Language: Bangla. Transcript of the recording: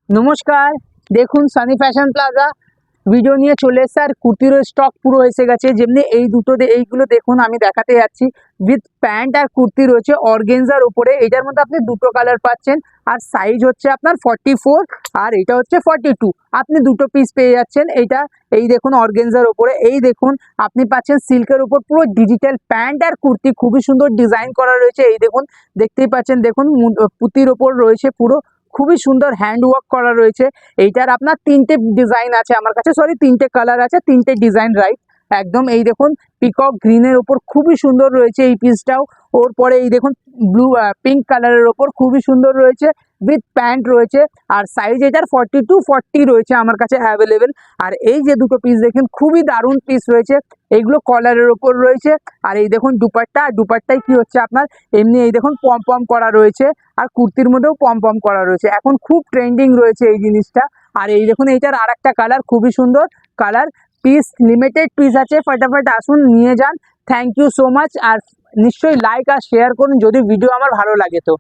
নমস্কার, দেখুন সানি ফ্যাশন প্লাজা ভিডিও নিয়ে চলে এসেছে আর কুর্তির স্টক পুরো এসে গেছে। যেমনি এই দুটো এইগুলো দেখুন আমি দেখাতে যাচ্ছি। উইথ প্যান্ট আর কুর্তি রয়েছে অর্গেনজার উপরে। এটার মধ্যে আপনি দুটো কালার পাচ্ছেন আর সাইজ হচ্ছে আপনার 44 আর এটা হচ্ছে 42। আপনি দুটো পিস পেয়ে যাচ্ছেন। এইটা এই দেখুন অর্গেনজার উপরে। এই দেখুন আপনি পাচ্ছেন সিল্কের উপর পুরো ডিজিটাল প্যান্ট আর কুর্তি, খুবই সুন্দর ডিজাইন করা রয়েছে। এই দেখুন দেখতেই পাচ্ছেন, দেখুন পুঁতির ওপর রয়েছে পুরো, খুবই সুন্দর হ্যান্ড ওয়ার্ক করা রয়েছে। এইটার আপনার তিনটে ডিজাইন আছে আমার কাছে, সরি তিনটে কালার আছে, তিনটে ডিজাইন রাইট একদম। এই দেখুন পিকক গ্রিনের ওপর খুবই সুন্দর রয়েছে এই পিসটাও। ওর পরে এই দেখুন ব্লু পিঙ্ক কালারের ওপর খুবই সুন্দর রয়েছে, উইথ প্যান্ট রয়েছে। আর সাইজ এটার 42-40 রয়েছে আমার কাছে অ্যাভেলেবেল। আর এই যে দুটো পিস দেখেন খুবই দারুণ পিস রয়েছে, এইগুলো কলারের ওপর রয়েছে। আর এই দেখুন দুপাট্টায় কি হচ্ছে আপনার এমনি এই দেখুন পম পম করা রয়েছে আর কুর্তির মধ্যেও পম পম করা রয়েছে। এখন খুব ট্রেন্ডিং রয়েছে এই জিনিসটা। আর এই দেখুন এইটার আর একটা কালার, খুবই সুন্দর কালার। পিস লিমিটেড পিস আছে, ফটাফট আসুন নিয়ে যান। Thank you so much. আর নিশ্চয়ই লাইক আর শেয়ার করুন যদি ভিডিও আমার ভালো লাগে তো।